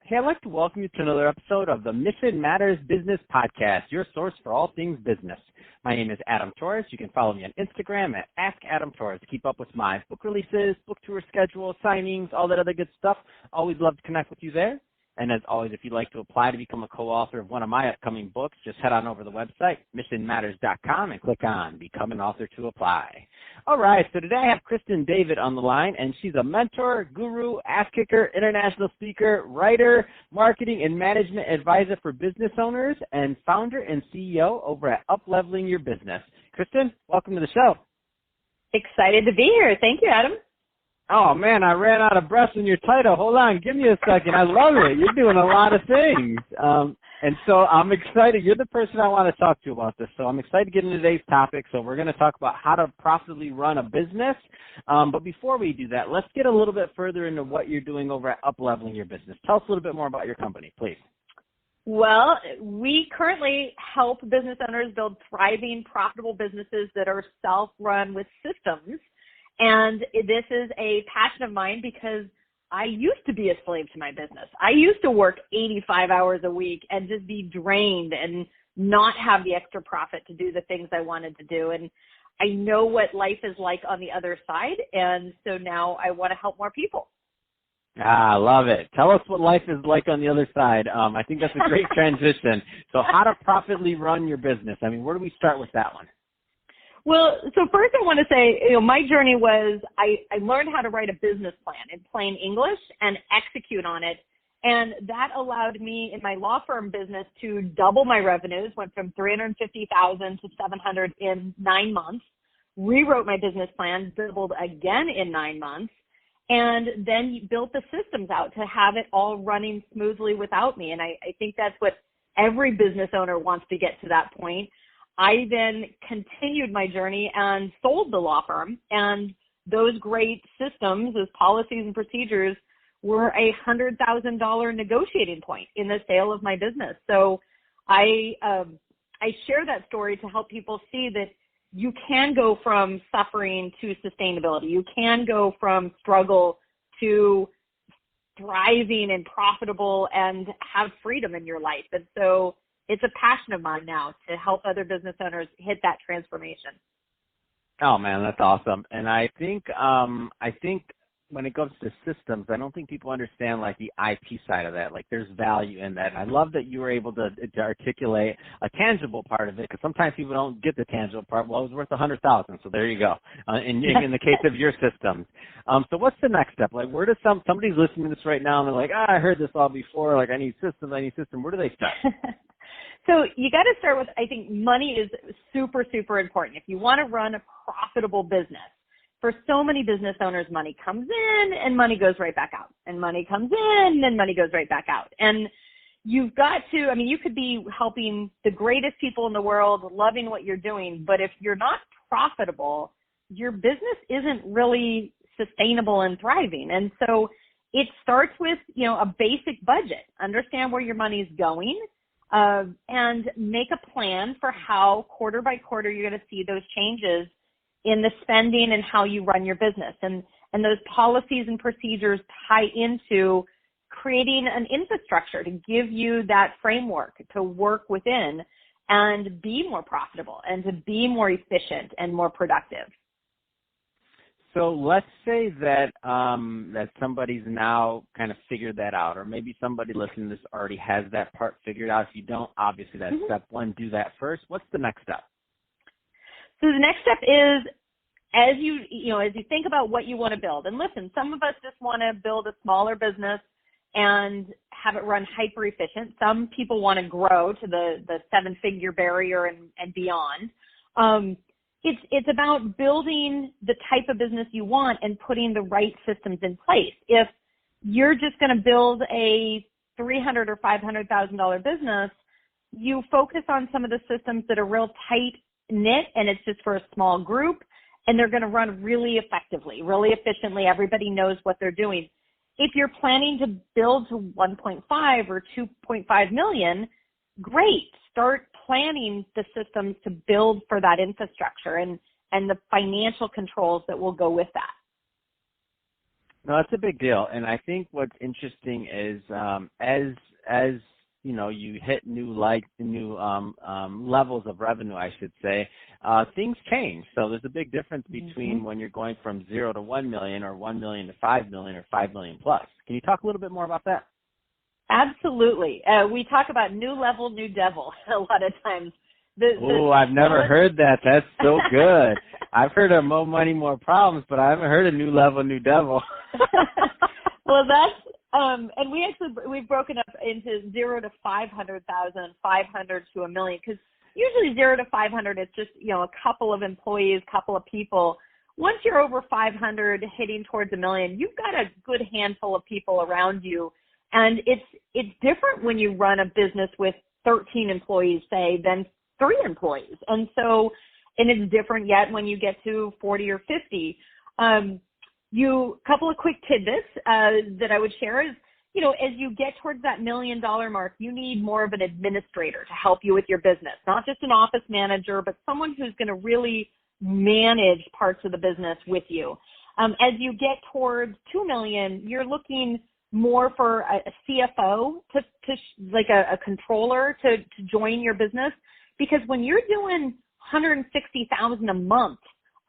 Hey, I'd like to welcome you to another episode of the Mission Matters Business Podcast, your source for all things business. My name is Adam Torres. You can follow me on Instagram at AskAdamTorres to keep up with my book releases, book tour schedule, signings, all that other good stuff. Always love to connect with you there. And as always, if you'd like to apply to become a co-author of one of my upcoming books, just head on over to the website, missionmatters.com, and click on Become an Author to apply. All right, so today I have Kristen David on the line, and she's a mentor, guru, ass-kicker, international speaker, writer, marketing, and management advisor for business owners, and founder and CEO over at Up-Leveling Your Business. Kristen, welcome to the show. Excited to be here. Thank you, Adam. Oh, man, I ran out of breath in your title. Hold on. Give me a second. I love it. You're doing a lot of things. And so I'm excited. You're the person I want to talk to about this. So I'm excited to get into today's topic. So we're going to talk about how to profitably run a business. But before we do that, let's get a little bit further into what you're doing over at Up-Leveling Your Business. Tell us a little bit more about your company, please. Well, we currently help business owners build thriving, profitable businesses that are self-run with systems. And this is a passion of mine because I used to be a slave to my business. I used to work 85 hours a week and just be drained and not have the extra profit to do the things I wanted to do. And I know what life is like on the other side. And so now I want to help more people. I love it. Tell us what life is like on the other side. I think that's a great transition. So how to profitably run your business. I mean, where do we start with that one? Well, so first I want to say, my journey was I learned how to write a business plan in plain English and execute on it. And that allowed me in my law firm business to double my revenues, went from $350,000 to $700,000 in 9 months, rewrote my business plan, doubled again in 9 months, and then built the systems out to have it all running smoothly without me. And I think that's what every business owner wants to get to that point. I then continued my journey and sold the law firm, and those great systems, those policies and procedures, were a $100,000 negotiating point in the sale of my business. So I share that story to help people see that you can go from suffering to sustainability. You can go from struggle to thriving and profitable and have freedom in your life. And so it's a passion of mine now to help other business owners hit that transformation. Oh man, that's awesome. And I think when it comes to systems, I don't think people understand like the IP side of that. Like there's value in that. And I love that you were able to articulate a tangible part of it, because sometimes people don't get the tangible part. Well, it was worth $100,000, so there you go. In the case of your systems. So what's the next step? Like where does somebody's listening to this right now and they're like, I heard this all before. Like I need system. Where do they start? So you got to start with, I think money is super, super important. If you want to run a profitable business, for so many business owners, money comes in and money goes right back out. And money comes in and money goes right back out. And you've got to, you could be helping the greatest people in the world, loving what you're doing, but if you're not profitable, your business isn't really sustainable and thriving. And so it starts with, a basic budget. Understand where your money's going. And make a plan for how quarter by quarter you're going to see those changes in the spending and how you run your business. And those policies and procedures tie into creating an infrastructure to give you that framework to work within and be more profitable and to be more efficient and more productive. So let's say that that somebody's now kind of figured that out, or maybe somebody listening to this already has that part figured out. If you don't, obviously that's step one. Do that first. What's the next step? So the next step is as you think about what you want to build. And listen, some of us just want to build a smaller business and have it run hyper efficient. Some people want to grow to the 7-figure barrier and beyond. It's about building the type of business you want and putting the right systems in place. If you're just going to build a $300,000 or $500,000 business, you focus on some of the systems that are real tight knit and it's just for a small group and they're going to run really effectively, really efficiently. Everybody knows what they're doing. If you're planning to build to 1.5 or 2.5 million, great. Start planning the systems to build for that infrastructure and the financial controls that will go with that. No, that's a big deal. And I think what's interesting is as you know, you hit new levels of revenue, I should say, things change. So there's a big difference between when you're going from 0 to 1 million or 1 million to 5 million or 5 million plus. Can you talk a little bit more about that? Absolutely. We talk about new level, new devil a lot of times. Oh, I've never heard that. That's so good. I've heard of more money, more problems, but I haven't heard of new level, new devil. Well, that's and we've broken up into 0 to 500,000, 500 to $1 million, because usually 0 to 500 it's just, you know, a couple of employees, couple of people. Once you're over 500, heading towards $1 million, you've got a good handful of people around you, and it's different when you run a business with 13 employees, say, than 3 employees, and it's different yet when you get to 40 or 50. Couple of quick tidbits that I would share is, you know, as you get towards that $1 million mark, you need more of an administrator to help you with your business, not just an office manager, but someone who's going to really manage parts of the business with you. As you get towards 2 million, you're looking more for a CFO to like a controller to join your business, because when you're doing $160,000 a month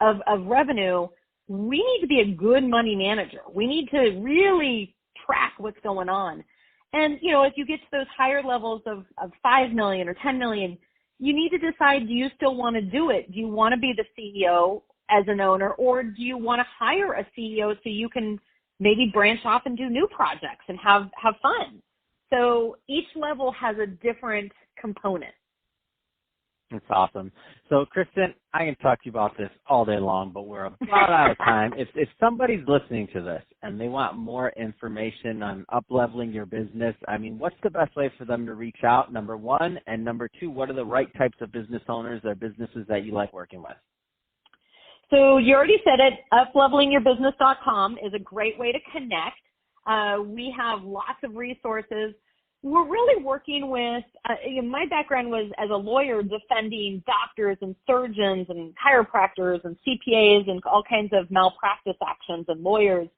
of revenue, we need to be a good money manager. We need to really track what's going on. And, you know, as you get to those higher levels of 5 million or 10 million, you need to decide, do you still want to do it? Do you want to be the CEO as an owner, or do you want to hire a CEO so you can maybe branch off and do new projects and have fun? So each level has a different component. That's awesome. So, Kristen, I can talk to you about this all day long, but we're about out of time. If somebody's listening to this and they want more information on up-leveling your business, I mean, what's the best way for them to reach out, number one? And number two, what are the right types of business owners or businesses that you like working with? So you already said it. Uplevelingyourbusiness.com is a great way to connect. We have lots of resources. We're really working with, my background was as a lawyer defending doctors and surgeons and chiropractors and CPAs and all kinds of malpractice actions and lawyers.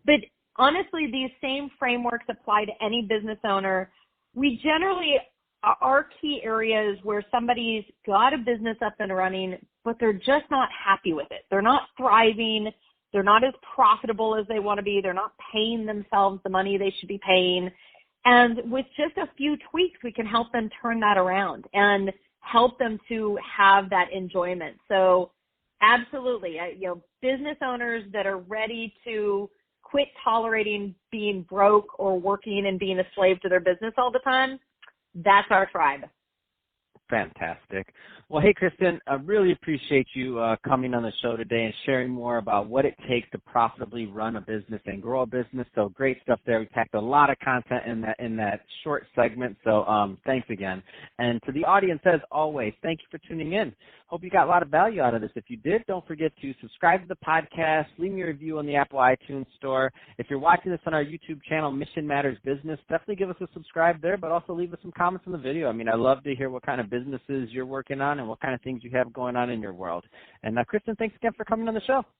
But honestly, these same frameworks apply to any business owner. We generally, our key areas where somebody's got a business up and running, but they're just not happy with it. They're not thriving. They're not as profitable as they want to be. They're not paying themselves the money they should be paying. And with just a few tweaks, we can help them turn that around and help them to have that enjoyment. So absolutely, business owners that are ready to quit tolerating being broke or working and being a slave to their business all the time, that's our tribe. Fantastic. Well, hey, Kristen, I really appreciate you coming on the show today and sharing more about what it takes to profitably run a business and grow a business. So great stuff there. We packed a lot of content in that short segment. So thanks again. And to the audience, as always, thank you for tuning in. Hope you got a lot of value out of this. If you did, don't forget to subscribe to the podcast, leave me a review on the Apple iTunes store. If you're watching this on our YouTube channel, Mission Matters Business, definitely give us a subscribe there, but also leave us some comments in the video. I mean, I love to hear what kind of businesses you're working on and what kind of things you have going on in your world. And Kristen, thanks again for coming on the show.